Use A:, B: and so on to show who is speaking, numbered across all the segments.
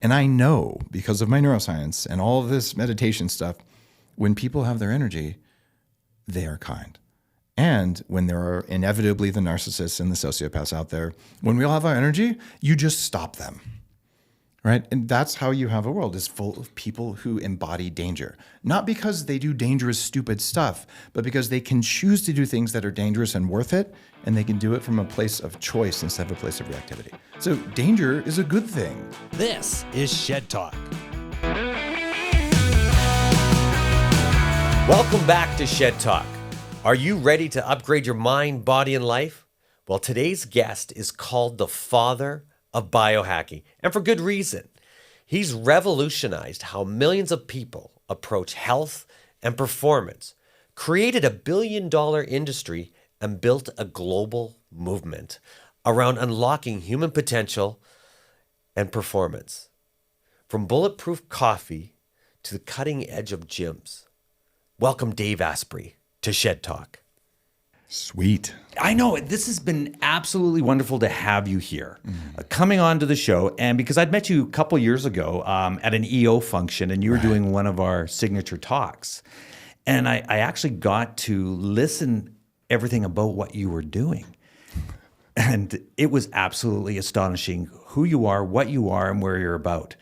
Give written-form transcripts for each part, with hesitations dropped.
A: And I know because of my neuroscience and all of this meditation stuff, when people have their energy, they are kind. And when there are inevitably the narcissists and the sociopaths out there, when we all have our energy, you just stop them, right? And that's how you have a world is full of people who embody danger. Not because they do dangerous, stupid stuff, but because they can choose to do things that are dangerous and worth it, and they can do it from a place of choice instead of a place of reactivity. So danger is a good thing.
B: This is Shed Talk. Welcome back to Shed Talk. Are you ready to upgrade your mind, body, and life? Well, today's guest is called the Father of Biohacking, and for good reason. He's revolutionized how millions of people approach health and performance, created a billion-dollar industry, and built a global movement around unlocking human potential and performance. From bulletproof coffee to the cutting edge of gyms. Welcome, Dave Asprey, to Shed Talk.
A: Sweet.
C: I know this has been absolutely wonderful to have you here, coming on to the show. And because I'd met you a couple years ago at an EO function, and you were doing one of our signature talks, and I actually got to listen everything about what you were doing, and it was absolutely astonishing who you are, what you are, and where you're about.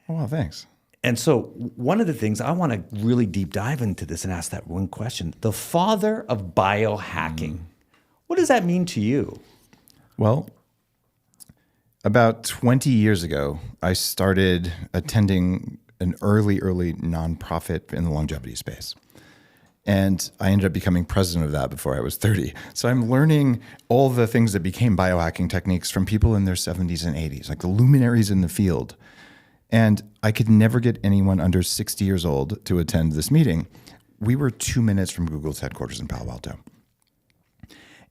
A: Oh, well, thanks.
C: And so one of the things I want to really deep dive into this and ask that one question, the Father of Biohacking. What does that mean to you?
A: Well, about 20 years ago, I started attending an early nonprofit in the longevity space. And I ended up becoming president of that before I was 30. So I'm learning all the things that became biohacking techniques from people in their 70s and 80s, like the luminaries in the field. And I could never get anyone under 60 years old to attend this meeting. We were 2 minutes from Google's headquarters in Palo Alto.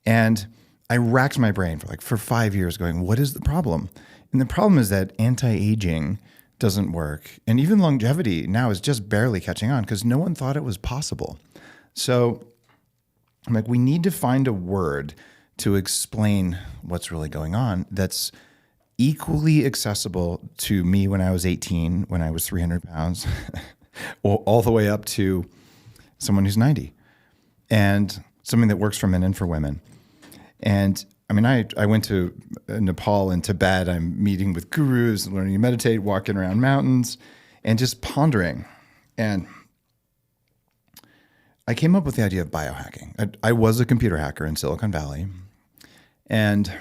A: And I racked my brain for 5 years going, what is the problem? And the problem is that anti-aging doesn't work. And even longevity now is just barely catching on because no one thought it was possible. So I'm like, we need to find a word to explain what's really going on that's equally accessible to me when I was 18, when I was 300 pounds, all the way up to someone who's 90, and something that works for men and for women. And I mean, I went to Nepal and Tibet. I'm meeting with gurus, learning to meditate, walking around mountains, and just pondering. And I came up with the idea of biohacking. I was a computer hacker in Silicon Valley, and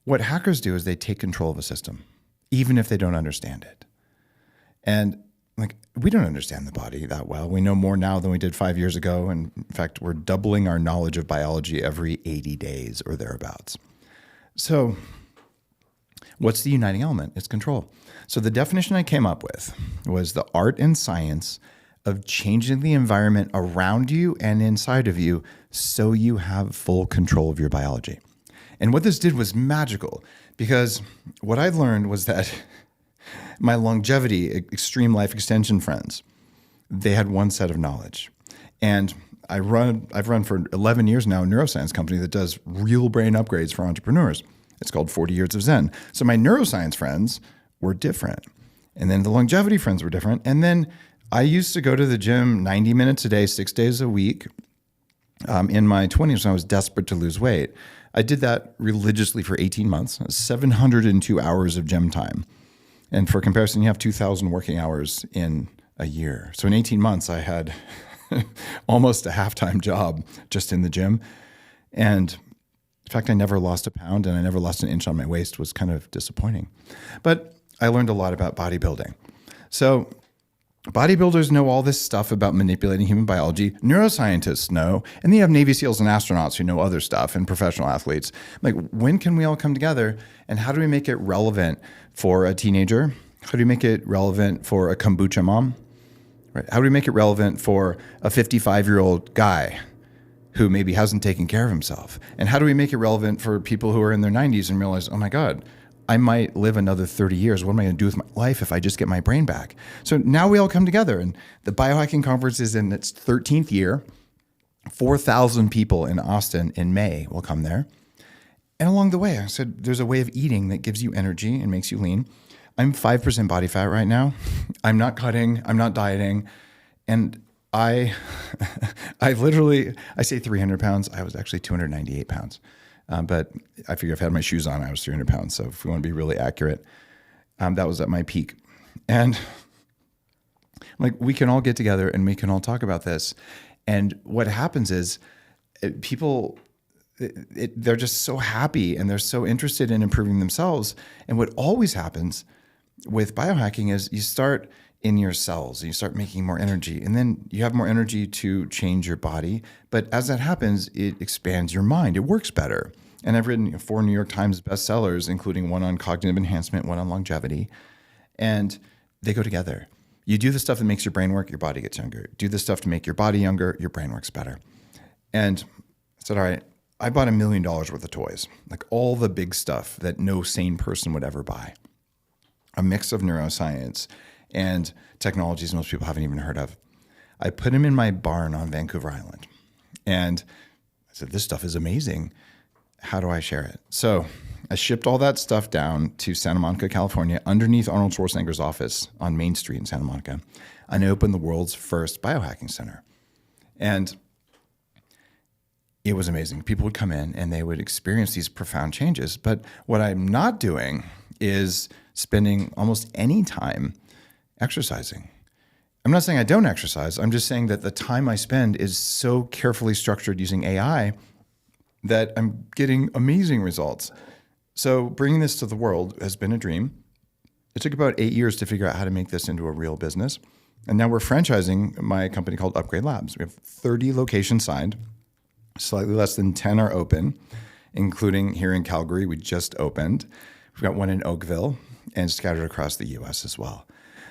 A: what hackers do is they take control of a system, even if they don't understand it. And we don't understand the body that well. We know more now than we did 5 years ago. And in fact, we're doubling our knowledge of biology every 80 days or thereabouts. So what's the uniting element? It's control. So the definition I came up with was the art and science of changing the environment around you and inside of you so you have full control of your biology. And what this did was magical, because what I learned was that my longevity, extreme life extension friends, they had one set of knowledge. And I've run for 11 years now a neuroscience company that does real brain upgrades for entrepreneurs. It's called 40 Years of Zen. So my neuroscience friends were different. And then the longevity friends were different. And then I used to go to the gym 90 minutes a day, 6 days a week in my 20s when I was desperate to lose weight. I did that religiously for 18 months, 702 hours of gym time. And for comparison, you have 2,000 working hours in a year. So in 18 months, I had almost a half-time job just in the gym. And in fact, I never lost a pound and I never lost an inch on my waist. Was kind of disappointing. But I learned a lot about bodybuilding. So bodybuilders know all this stuff about manipulating human biology. Neuroscientists know, and then you have Navy SEALs and astronauts who know other stuff, and professional athletes. When can we all come together, and how do we make it relevant for a teenager? How do we make it relevant for a kombucha mom? Right? How do we make it relevant for a 55-year-old guy who maybe hasn't taken care of himself? And how do we make it relevant for people who are in their 90s and realize, oh my God, I might live another 30 years. What am I going to do with my life if I just get my brain back? So now we all come together, and the Biohacking Conference is in its 13th year. 4,000 people in Austin in May will come there. And along the way, I said, there's a way of eating that gives you energy and makes you lean. I'm 5% body fat right now. I'm not cutting. I'm not dieting. And I say 300 pounds. I was actually 298 pounds. But I figure if I had my shoes on, I was 300 pounds. So if we want to be really accurate, that was at my peak. And like, we can all get together and we can all talk about this. And what happens is people, they're just so happy and they're so interested in improving themselves. And what always happens with biohacking is you start in your cells, you start making more energy, and then you have more energy to change your body. But as that happens, it expands your mind. It works better. And I've written 4 New York Times bestsellers, including one on cognitive enhancement, one on longevity, and they go together. You do the stuff that makes your brain work, your body gets younger. Do the stuff to make your body younger, your brain works better. And I said, all right, I bought $1 million worth of toys, like all the big stuff that no sane person would ever buy. A mix of neuroscience and technologies most people haven't even heard of. I put them in my barn on Vancouver Island. And I said, this stuff is amazing. How do I share it? So I shipped all that stuff down to Santa Monica, California, underneath Arnold Schwarzenegger's office on Main Street in Santa Monica. And I opened the world's first biohacking center. And it was amazing. People would come in and they would experience these profound changes. But what I'm not doing is spending almost any time exercising. I'm not saying I don't exercise. I'm just saying that the time I spend is so carefully structured using AI that I'm getting amazing results. So bringing this to the world has been a dream. It took about 8 years to figure out how to make this into a real business. And now we're franchising my company called Upgradelabs. We have 30 locations signed. Slightly less than 10 are open, including here in Calgary. We just opened. We've got one in Oakville and scattered across the US as well.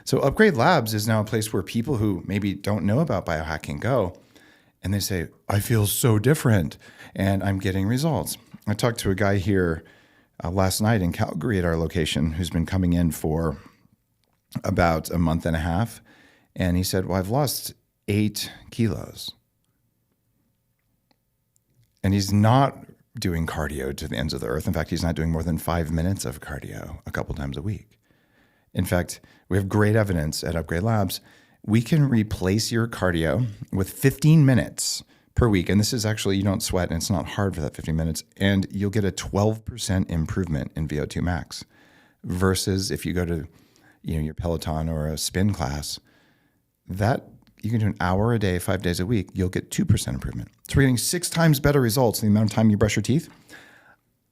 A: So Upgradelabs is now a place where people who maybe don't know about biohacking go and they say, I feel so different and I'm getting results. I talked to a guy here last night in Calgary at our location who's been coming in for about a month and a half. And he said, well, I've lost 8 kilos. And he's not doing cardio to the ends of the earth. In fact, he's not doing more than 5 minutes of cardio a couple times a week. In fact, we have great evidence at Upgradelabs. We can replace your cardio with 15 minutes per week. And this is actually, you don't sweat and it's not hard for that 15 minutes. And you'll get a 12% improvement in VO2 max versus if you go to your Peloton or a spin class, that you can do an hour a day, 5 days a week, you'll get 2% improvement. So we're getting 6 times better results in the amount of time you brush your teeth.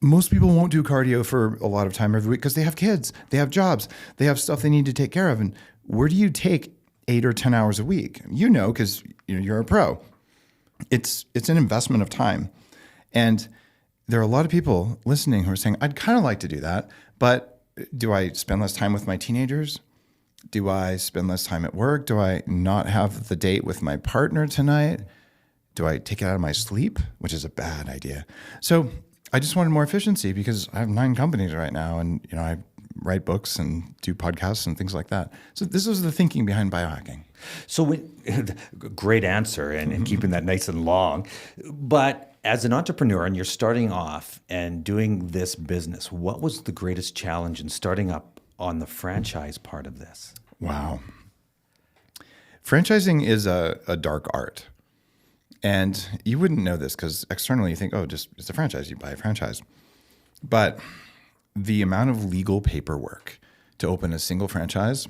A: Most people won't do cardio for a lot of time every week because they have kids, they have jobs, they have stuff they need to take care of. And where do you take 8 or 10 hours a week? You know, because you're a pro. It's an investment of time. And there are a lot of people listening who are saying, I'd kind of like to do that, but do I spend less time with my teenagers? Do I spend less time at work? Do I not have the date with my partner tonight? Do I take it out of my sleep, which is a bad idea? So I just wanted more efficiency because I have 9 companies right now and I write books and do podcasts and things like that. So this was the thinking behind biohacking.
C: So great answer and keeping that nice and long. But as an entrepreneur and you're starting off and doing this business, what was the greatest challenge in starting up on the franchise part of this?
A: Wow. Franchising is a dark art. And you wouldn't know this because externally you think, oh, just it's a franchise, you buy a franchise. But the amount of legal paperwork to open a single franchise,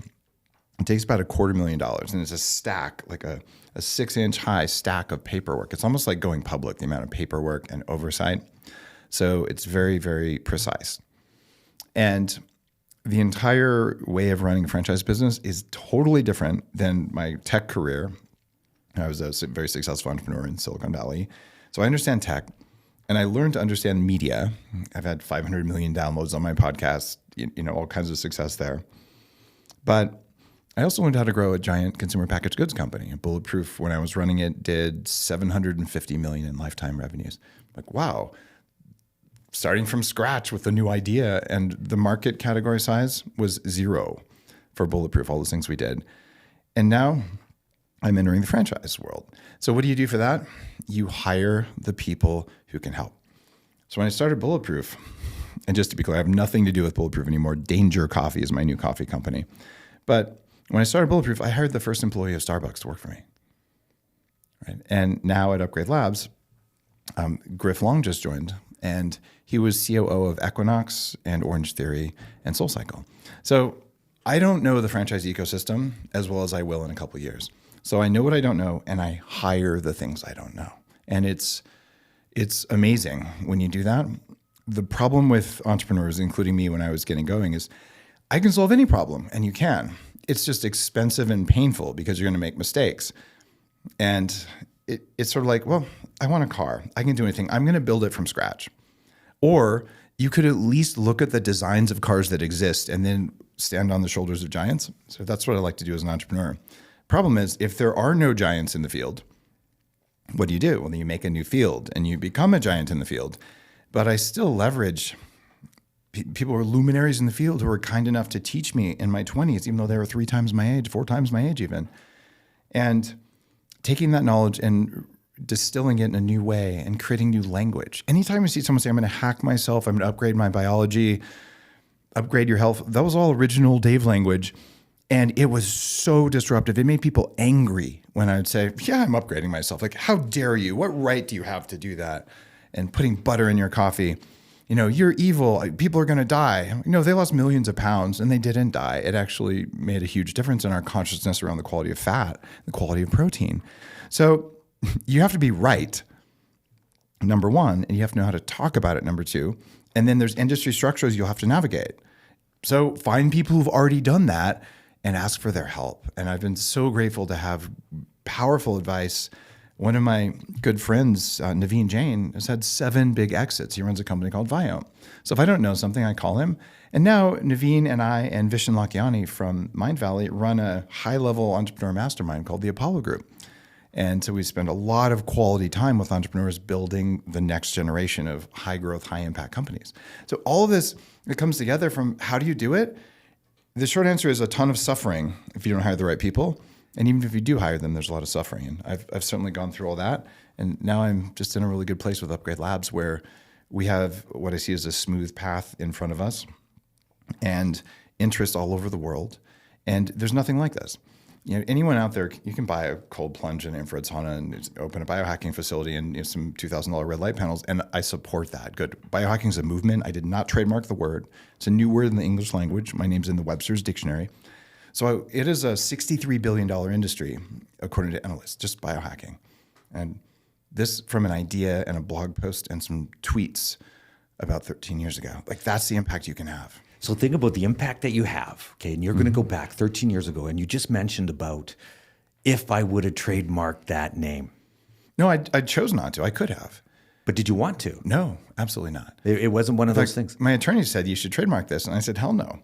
A: it takes about $250,000. And it's a stack, like a 6-inch high stack of paperwork. It's almost like going public, the amount of paperwork and oversight. So it's very, very precise. And the entire way of running a franchise business is totally different than my tech career. I was a very successful entrepreneur in Silicon Valley. So I understand tech and I learned to understand media. I've had 500 million downloads on my podcast, all kinds of success there. But I also learned how to grow a giant consumer packaged goods company. Bulletproof, when I was running it, did $750 million in lifetime revenues. Like, wow, starting from scratch with a new idea, and the market category size was 0 for Bulletproof, all those things we did. And now I'm entering the franchise world. So what do you do for that? You hire the people who can help. So when I started Bulletproof, And just to be clear, I have nothing to do with Bulletproof anymore. Danger Coffee is my new coffee company. But when I started Bulletproof, I hired the first employee of Starbucks to work for me. Right? And now at Upgradelabs, Griff Long just joined, and he was COO of Equinox and Orange Theory and SoulCycle. So I don't know the franchise ecosystem as well as I will in a couple of years. So I know what I don't know, and I hire the things I don't know. And it's amazing when you do that. The problem with entrepreneurs, including me when I was getting going, is I can solve any problem, and you can. It's just expensive and painful because you're going to make mistakes. And it's sort of like, well, I want a car. I can do anything. I'm going to build it from scratch. Or you could at least look at the designs of cars that exist and then stand on the shoulders of giants. So that's what I like to do as an entrepreneur. Problem is, if there are no giants in the field, what do? Well, then you make a new field and you become a giant in the field. But I still leverage people who are luminaries in the field who were kind enough to teach me in my 20s, even though they were 3 times my age, 4 times my age even. And taking that knowledge and distilling it in a new way and creating new language. Anytime you see someone say, I'm going to hack myself, I'm going to upgrade my biology, upgrade your health, that was all original Dave language. And it was so disruptive. It made people angry when I would say, yeah, I'm upgrading myself. Like, how dare you? What right do you have to do that? And putting butter in your coffee. You're evil. People are going to die. They lost millions of pounds and they didn't die. It actually made a huge difference in our consciousness around the quality of fat, the quality of protein. So you have to be right, number one, and you have to know how to talk about it, number two. And then there's industry structures you'll have to navigate. So find people who've already done that and ask for their help. And I've been so grateful to have powerful advice. One of my good friends, Naveen Jain, has had 7 big exits. He runs a company called Viome. So if I don't know something, I call him. And now Naveen and I and Vishen Lakhiani from Mind Valley run a high-level entrepreneur mastermind called the Apollo Group. And so we spend a lot of quality time with entrepreneurs building the next generation of high-growth, high-impact companies. So all of this, it comes together from how do you do it? The short answer is a ton of suffering if you don't hire the right people. And even if you do hire them, there's a lot of suffering. And I've certainly gone through all that. And now I'm just in a really good place with Upgradelabs where we have what I see as a smooth path in front of us and interest all over the world. And there's nothing like this. Anyone out there, you can buy a cold plunge and infrared sauna and open a biohacking facility and some $2,000 red light panels. And I support that. Good. Biohacking is a movement. I did not trademark the word. It's a new word in the English language. My name's in the Webster's Dictionary. So it is a $63 billion industry, according to analysts, just biohacking. And this from an idea and a blog post and some tweets about 13 years ago. Like, that's the impact you can have.
C: So think about the impact that you have, okay? And you're going to go back 13 years ago, and you just mentioned about if I would have trademarked that name.
A: No, I chose not to. I could have.
C: But did you want to?
A: No, absolutely not.
C: It wasn't one of those things.
A: My attorney said, you should trademark this. And I said, hell no.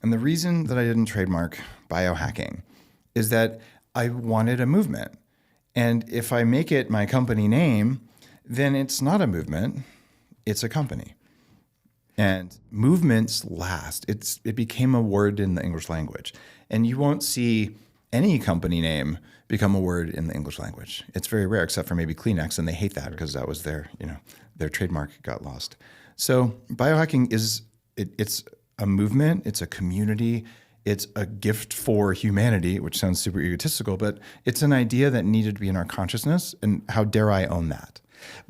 A: And the reason that I didn't trademark biohacking is that I wanted a movement. And if I make it my company name, then it's not a movement, it's a company. And movements last. It became a word in the English language. And you won't see any company name become a word in the English language. It's very rare, except for maybe Kleenex, and they hate that because that was their trademark got lost. So biohacking it's a movement, it's a community, it's a gift for humanity, which sounds super egotistical, but it's an idea that needed to be in our consciousness, and how dare I own that?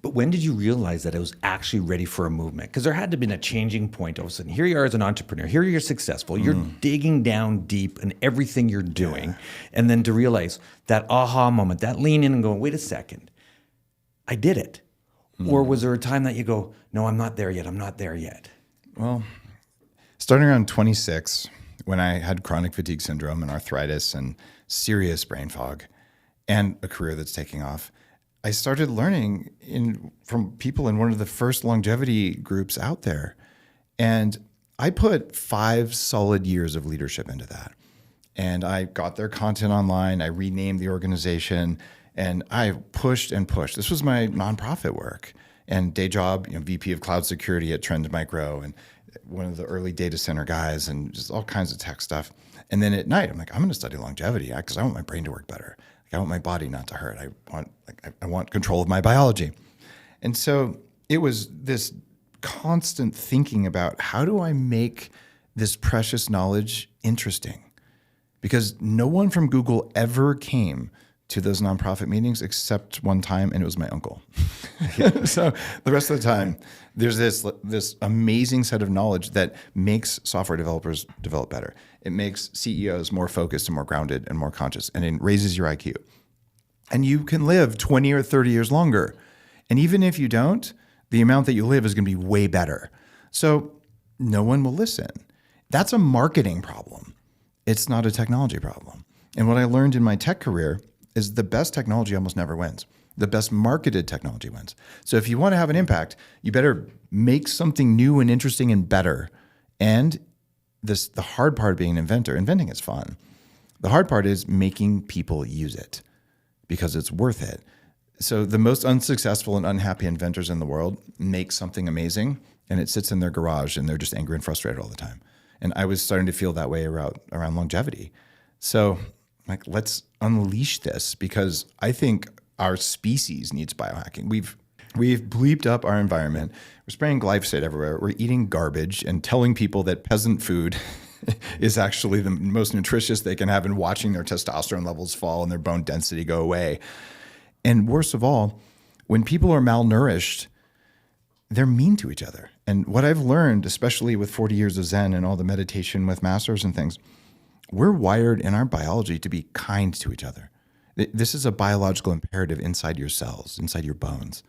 C: But when did you realize that it was actually ready for a movement? Because there had to have been a changing point. All of a sudden, here you are as an entrepreneur. Here you're successful. You're digging down deep in everything you're doing. Yeah. And then to realize that aha moment, that lean in and go, wait a second, I did it. Or was there a time that you go, no, I'm not there yet. I'm not there yet?
A: Well, starting around 26, when I had chronic fatigue syndrome and arthritis and serious brain fog and a career that's taking off, I started learning from people in one of the first longevity groups out there. And I put 5 solid years of leadership into that. And I got their content online. I renamed the organization, and I pushed and pushed. This was my nonprofit work and day job, VP of cloud security at Trend Micro and one of the early data center guys and just all kinds of tech stuff. And then at night, I'm like, I'm going to study longevity because I want my brain to work better. I want my body not to hurt. I want control of my biology. And so it was this constant thinking about how do I make this precious knowledge interesting? Because no one from Google ever came to those nonprofit meetings except one time, and it was my uncle. So the rest of the time, there's this amazing set of knowledge that makes software developers develop better. It makes CEOs more focused and more grounded and more conscious, and it raises your IQ. And you can live 20 or 30 years longer. And even if you don't, the amount that you live is going to be way better. So no one will listen. That's a marketing problem. It's not a technology problem. And what I learned in my tech career is the best technology almost never wins. The best marketed technology wins. So if you want to have an impact, you better make something new and interesting and better. And the hard part of being an inventor, inventing is fun. The hard part is making people use it because it's worth it. So the most unsuccessful and unhappy inventors in the world make something amazing and it sits in their garage and they're just angry and frustrated all the time. And I was starting to feel that way around longevity. So like, let's unleash this because I think our species needs biohacking. We've bleeped up our environment. We're spraying glyphosate everywhere. We're eating garbage and telling people that peasant food is actually the most nutritious they can have and watching their testosterone levels fall and their bone density go away. And worst of all, when people are malnourished, they're mean to each other. And what I've learned, especially with 40 years of Zen and all the meditation with masters and things, we're wired in our biology to be kind to each other. This is a biological imperative inside your cells, inside your bones.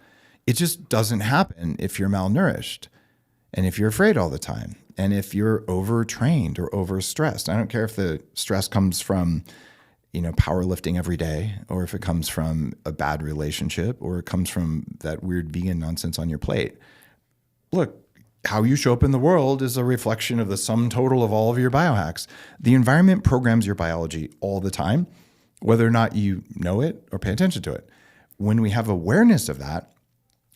A: It just doesn't happen if you're malnourished and if you're afraid all the time and if you're overtrained or overstressed. I don't care if the stress comes from, powerlifting every day or if it comes from a bad relationship or it comes from that weird vegan nonsense on your plate. Look, how you show up in the world is a reflection of the sum total of all of your biohacks. The environment programs your biology all the time, whether or not you know it or pay attention to it. When we have awareness of that,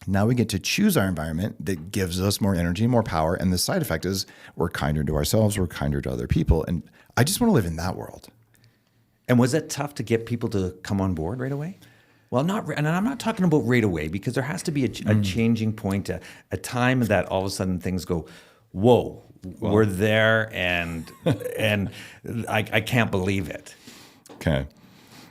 A: now we get to choose our environment that gives us more energy, more power. And the side effect is we're kinder to ourselves, we're kinder to other people. And I just want to live in that world.
C: And was it tough to get people to come on board right away? Well, and I'm not talking about right away because there has to be a changing point, a time that all of a sudden things go, whoa, we're there, and I can't believe it.
A: Okay,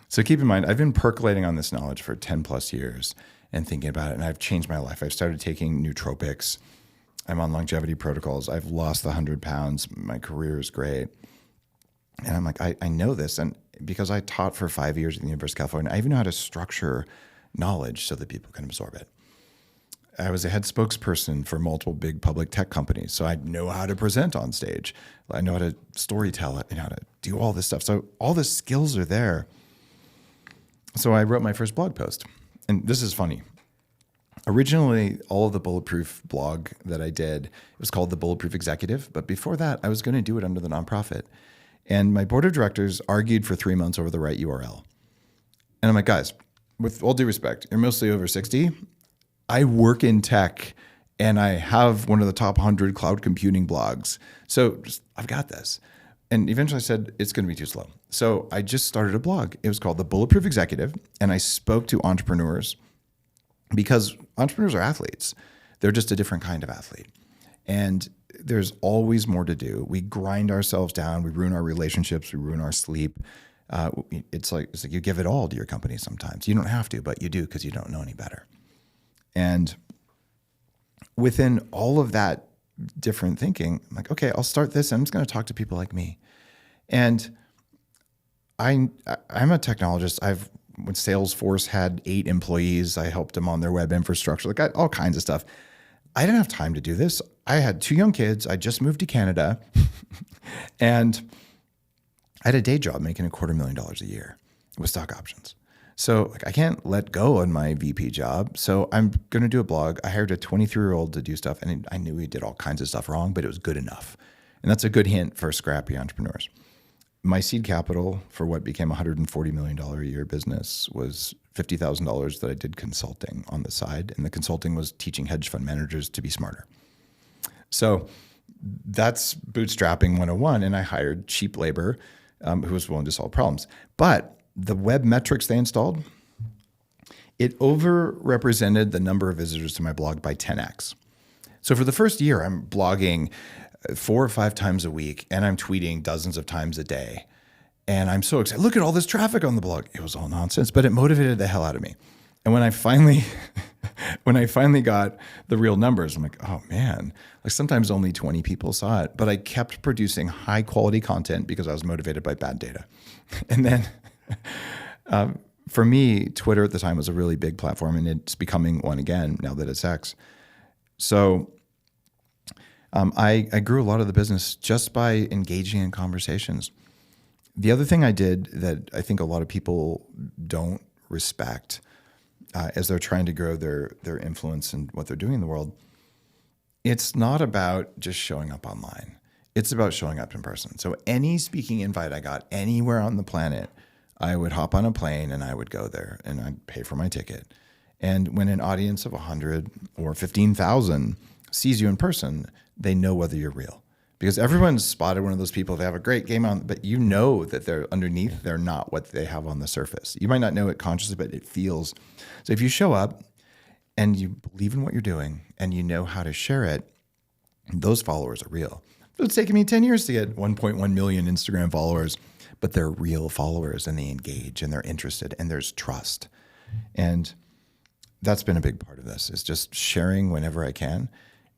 A: so keep in mind, I've been percolating on this knowledge for 10 plus years and thinking about it, and I've changed my life. I've started taking nootropics. I'm on longevity protocols. I've lost the 100 pounds. My career is great. And I'm like, I know this. And because I taught for 5 years at the University of California, I even know how to structure knowledge so that people can absorb it. I was a head spokesperson for multiple big public tech companies. So I know how to present on stage. I know how to storytell, I know how to do all this stuff. So all the skills are there. So I wrote my first blog post. And this is funny. Originally, all of the Bulletproof blog that I did, it was called the Bulletproof Executive. But before that, I was going to do it under the nonprofit. And my board of directors argued for 3 months over the right URL. And I'm like, guys, with all due respect, you're mostly over 60. I work in tech and I have one of the top 100 cloud computing blogs. So I've got this. And eventually I said, it's going to be too slow. So I just started a blog. It was called The Bulletproof Executive. And I spoke to entrepreneurs because entrepreneurs are athletes. They're just a different kind of athlete. And there's always more to do. We grind ourselves down. We ruin our relationships. We ruin our sleep. It's like you give it all to your company sometimes. You don't have to, but you do because you don't know any better. And within all of that different thinking, I'm like, okay, I'll start this. I'm just going to talk to people like me. And I'm a technologist. When Salesforce had 8 employees, I helped them on their web infrastructure, like all kinds of stuff. I didn't have time to do this. I had 2 young kids. I just moved to Canada and I had a day job making $250,000 a year with stock options. So I can't let go on my VP job. So I'm going to do a blog. I hired a 23-year-old to do stuff and I knew he did all kinds of stuff wrong, but it was good enough. And that's a good hint for scrappy entrepreneurs. My seed capital for what became a $140 million a year business was $50,000 that I did consulting on the side. And the consulting was teaching hedge fund managers to be smarter. So that's bootstrapping 101. And I hired cheap labor who was willing to solve problems. But the web metrics they installed, it overrepresented the number of visitors to my blog by 10x. So for the first year, I'm blogging 4 or 5 times a week, and I'm tweeting dozens of times a day. And I'm so excited. Look at all this traffic on the blog. It was all nonsense, but it motivated the hell out of me. And when I finally got the real numbers, I'm like, oh man, like sometimes only 20 people saw it, but I kept producing high quality content because I was motivated by bad data. And then for me, Twitter at the time was a really big platform, and it's becoming one again now that it's X. So I grew a lot of the business just by engaging in conversations. The other thing I did that I think a lot of people don't respect as they're trying to grow their influence and what they're doing in the world, it's not about just showing up online. It's about showing up in person. So any speaking invite I got anywhere on the planet, I would hop on a plane and I would go there and I'd pay for my ticket. And when an audience of 100 or 15,000 sees you in person, they know whether you're real. Because everyone's spotted one of those people, they have a great game on, but you know that they're underneath, they're not what they have on the surface. You might not know it consciously, but it feels. So if you show up and you believe in what you're doing and you know how to share it, those followers are real. It's taken me 10 years to get 1.1 million Instagram followers, but they're real followers and they engage and they're interested and there's trust. And that's been a big part of this, is just sharing whenever I can.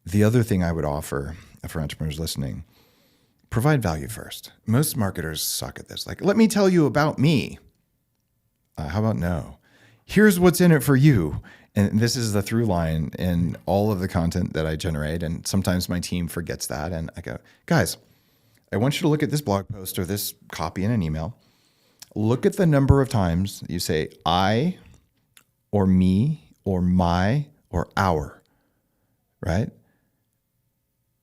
A: The other thing I would offer for entrepreneurs listening, provide value first. Most marketers suck at this. Like, let me tell you about me. How about no? Here's what's in it for you. And this is the through line in all of the content that I generate. And sometimes my team forgets that. And I go, guys, I want you to look at this blog post or this copy in an email. Look at the number of times you say I or me or my or our, right?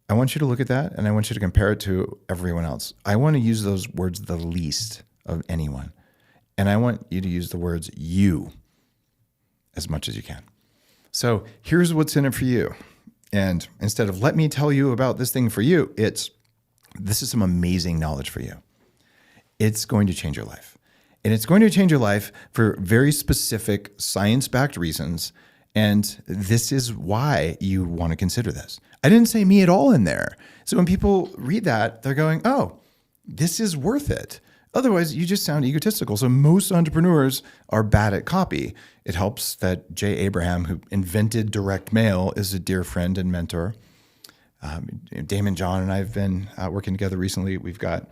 A: I want you to look at that and I want you to compare it to everyone else. I want to use those words the least of anyone. And I want you to use the words you as much as you can. So here's what's in it for you. And instead of let me tell you about this thing for you, this is some amazing knowledge for you. It's going to change your life. And it's going to change your life for very specific science-backed reasons. And this is why you want to consider this. I didn't say me at all in there. So when people read that, they're going, oh, this is worth it. Otherwise, you just sound egotistical. So most entrepreneurs are bad at copy. It helps that Jay Abraham, who invented direct mail, is a dear friend and mentor. Damon John and I have been working together recently. We've got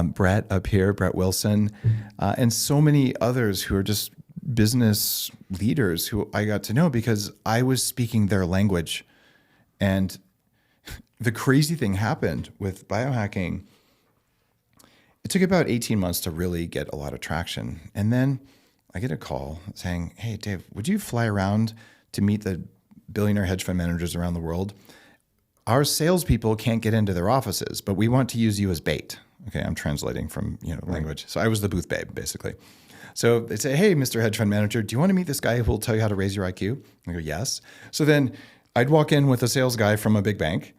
A: Brett up here, Brett Wilson, and so many others who are just business leaders who I got to know because I was speaking their language. And the crazy thing happened with biohacking. It took about 18 months to really get a lot of traction. And then I get a call saying, hey, Dave, would you fly around to meet the billionaire hedge fund managers around the world? Our salespeople can't get into their offices, but we want to use you as bait. Okay, I'm translating from language. So I was the booth babe, basically. So they say, hey, Mr. Hedge Fund Manager, do you want to meet this guy who will tell you how to raise your IQ? I go, yes. So then I'd walk in with a sales guy from a big bank,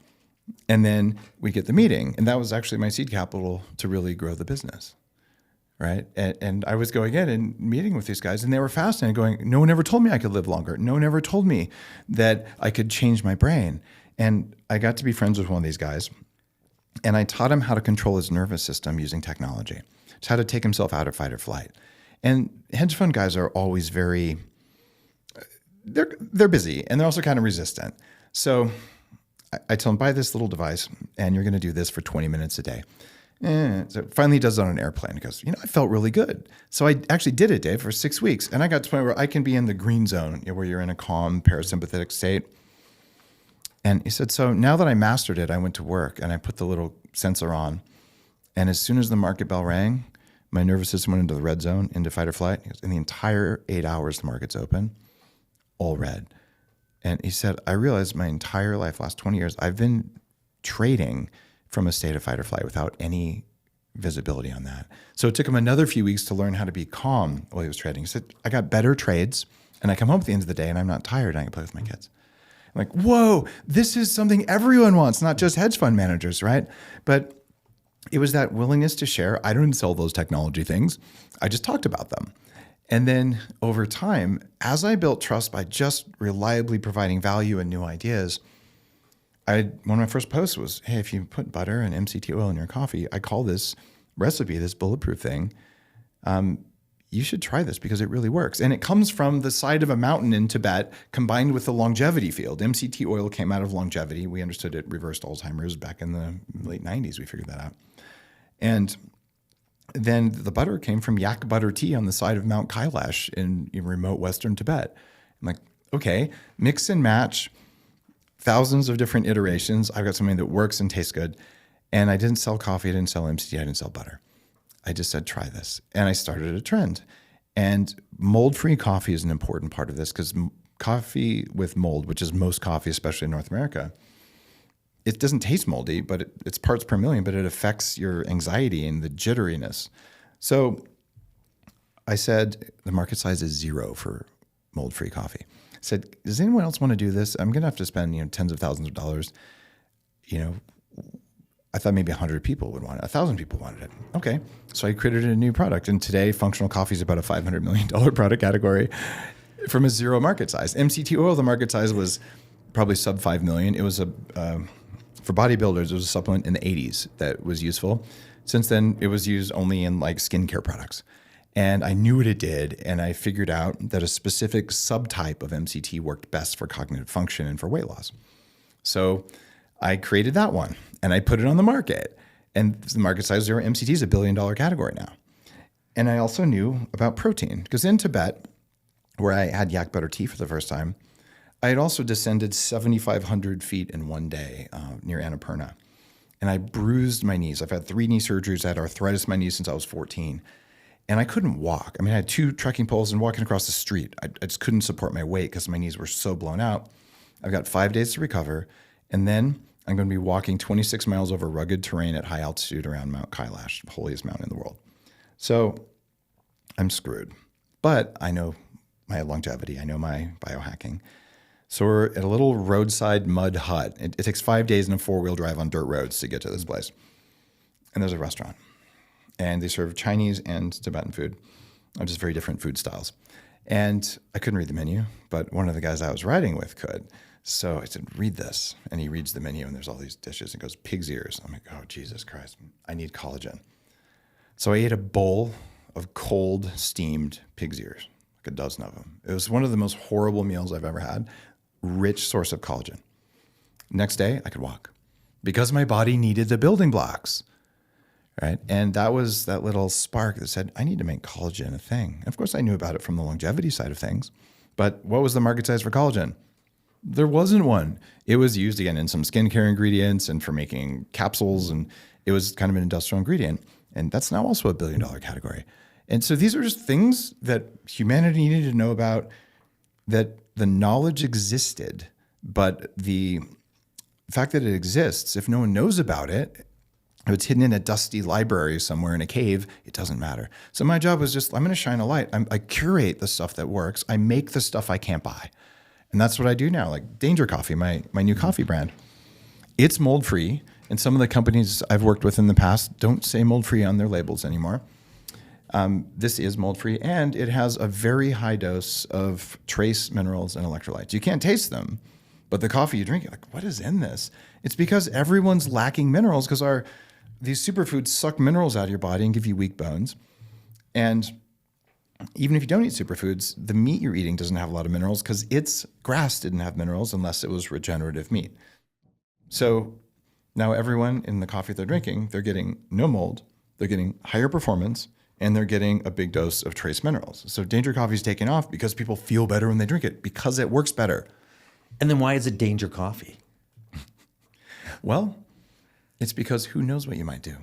A: and then we get the meeting. And that was actually my seed capital to really grow the business, right? And I was going in and meeting with these guys, and they were fascinated, going, no one ever told me I could live longer. No one ever told me that I could change my brain. And I got to be friends with one of these guys, and I taught him how to control his nervous system using technology. It's how to take himself out of fight or flight. And hedge fund guys are always they're busy, and they're also kind of resistant. So I tell him, buy this little device, and you're going to do this for 20 minutes a day. So finally he does it on an airplane. He goes, I felt really good. So I actually did it, Dave, for 6 weeks. And I got to the point where I can be in the green zone, where you're in a calm parasympathetic state. And he said, so now that I mastered it, I went to work and I put the little sensor on. And as soon as the market bell rang, my nervous system went into the red zone, into fight or flight. He goes, in the entire 8 hours the market's open, all red. And he said, I realized my entire life, last 20 years, I've been trading from a state of fight or flight without any visibility on that. So it took him another few weeks to learn how to be calm while he was trading. He said, I got better trades, and I come home at the end of the day, and I'm not tired, and I can play with my kids. I'm like, whoa, this is something everyone wants, not just hedge fund managers, right? But it was that willingness to share. I didn't sell those technology things. I just talked about them. And then over time, as I built trust by just reliably providing value and new ideas, one of my first posts was, hey, if you put butter and MCT oil in your coffee, I call this recipe, this bulletproof thing, you should try this because it really works. And it comes from the side of a mountain in Tibet combined with the longevity field. MCT oil came out of longevity. We understood it reversed Alzheimer's back in the late 90s. We figured that out. And then the butter came from yak butter tea on the side of Mount Kailash in remote Western Tibet. I'm like, okay, mix and match, thousands of different iterations. I've got something that works and tastes good. And I didn't sell coffee. I didn't sell MCT. I didn't sell butter. I just said, try this. And I started a trend. And mold-free coffee is an important part of this because coffee with mold, which is most coffee, especially in North America, it doesn't taste moldy, but it's parts per million, but it affects your anxiety and the jitteriness. So I said, the market size is 0 for mold-free coffee. I said, does anyone else want to do this? I'm going to have to spend tens of thousands of dollars. I thought maybe 100 people would want it. 1,000 people wanted it. Okay. So I created a new product. And today, functional coffee is about a $500 million product category from a 0 market size. MCT oil, the market size was probably sub 5 million. It was for bodybuilders, it was a supplement in the 80s that was useful. Since then, it was used only in like skincare products. And I knew what it did. And I figured out that a specific subtype of MCT worked best for cognitive function and for weight loss. So I created that one and I put it on the market. And the market size 0 MCT is $1 billion category now. And I also knew about protein because in Tibet, where I had yak butter tea for the first time, I had also descended 7,500 feet in one day near Annapurna. And I bruised my knees. I've had 3 knee surgeries. I had arthritis in my knees since I was 14. And I couldn't walk. I mean, I had 2 trekking poles and walking across the street. I just couldn't support my weight because my knees were so blown out. I've got 5 days to recover. And then I'm going to be walking 26 miles over rugged terrain at high altitude around Mount Kailash, the holiest mountain in the world. So I'm screwed. But I know my longevity. I know my biohacking. So we're at a little roadside mud hut. It takes 5 days and a 4-wheel drive on dirt roads to get to this place. And there's a restaurant. And they serve Chinese and Tibetan food, just very different food styles. And I couldn't read the menu, but one of the guys I was riding with could. So I said, read this. And he reads the menu and there's all these dishes and goes, pig's ears. I'm like, oh, Jesus Christ, I need collagen. So I ate a bowl of cold steamed pig's ears, like a dozen of them. It was one of the most horrible meals I've ever had. Rich source of collagen. Next day, I could walk because my body needed the building blocks, right? And that was that little spark that said, I need to make collagen a thing. And of course, I knew about it from the longevity side of things. But what was the market size for collagen? There wasn't one. It was used, again, in some skincare ingredients and for making capsules. And it was kind of an industrial ingredient. And that's now also $1 billion category. And so these are just things that humanity needed to know about, that the knowledge existed, but the fact that it exists, if no one knows about it, if it's hidden in a dusty library somewhere in a cave, it doesn't matter. So my job was just, I'm going to shine a light. I curate the stuff that works. I make the stuff I can't buy. And that's what I do now. Like Danger Coffee, my new coffee brand. It's mold-free. And some of the companies I've worked with in the past don't say mold-free on their labels anymore. This is mold-free, and it has a very high dose of trace minerals and electrolytes. You can't taste them, but the coffee you drink, you're like, what is in this? It's because everyone's lacking minerals because these superfoods suck minerals out of your body and give you weak bones. And even if you don't eat superfoods, the meat you're eating doesn't have a lot of minerals because its grass didn't have minerals unless it was regenerative meat. So now everyone in the coffee they're drinking, they're getting no mold, they're getting higher performance, and they're getting a big dose of trace minerals. So Danger Coffee is taking off because people feel better when they drink it, because it works better.
C: And then why is it Danger Coffee?
A: Well, it's because who knows what you might do.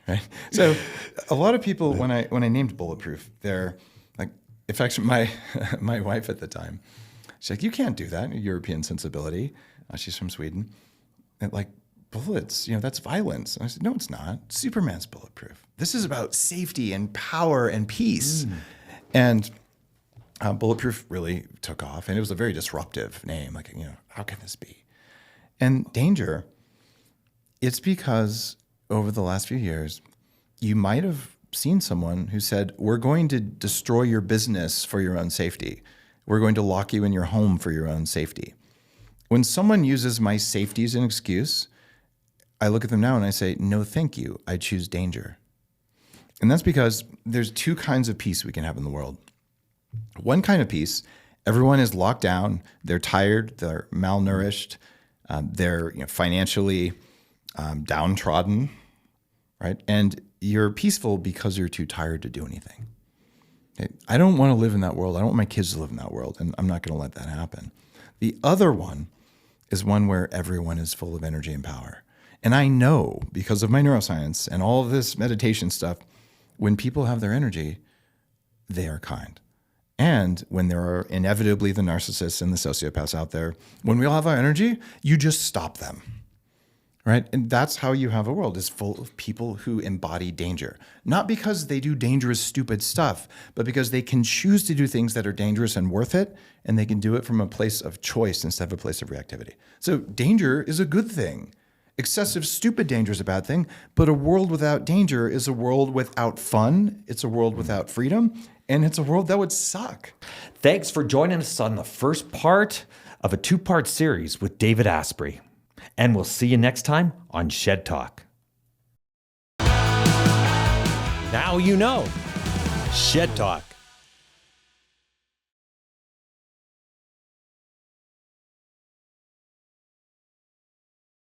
A: Right? So a lot of people, when I named Bulletproof, they're like, in fact, my wife at the time, she's like, you can't do that, European sensibility. She's from Sweden. And like, bullets, that's violence. And I said, no, it's not. Superman's bulletproof. This is about safety and power and peace. And Bulletproof really took off. And it was a very disruptive name. Like, how can this be? And Danger, it's because over the last few years, you might have seen someone who said, we're going to destroy your business for your own safety. We're going to lock you in your home for your own safety. When someone uses my safety as an excuse, I look at them now and I say, no, thank you. I choose danger. And that's because there's two kinds of peace we can have in the world. One kind of peace, everyone is locked down. They're tired. They're malnourished. They're financially downtrodden, right? And you're peaceful because you're too tired to do anything. Okay? I don't want to live in that world. I don't want my kids to live in that world, and I'm not going to let that happen. The other one is one where everyone is full of energy and power. And I know, because of my neuroscience and all of this meditation stuff, when people have their energy, they are kind. And when there are inevitably the narcissists and the sociopaths out there, when we all have our energy, you just stop them, right? And that's how you have a world, is full of people who embody danger. Not because they do dangerous, stupid stuff, but because they can choose to do things that are dangerous and worth it, and they can do it from a place of choice instead of a place of reactivity. So danger is a good thing. Excessive, stupid danger is a bad thing, but a world without danger is a world without fun. It's a world without freedom, and it's a world that would suck.
C: Thanks for joining us on the first part of a two-part series with David Asprey. And we'll see you next time on Shed Talk.
B: Now you know. Shed Talk.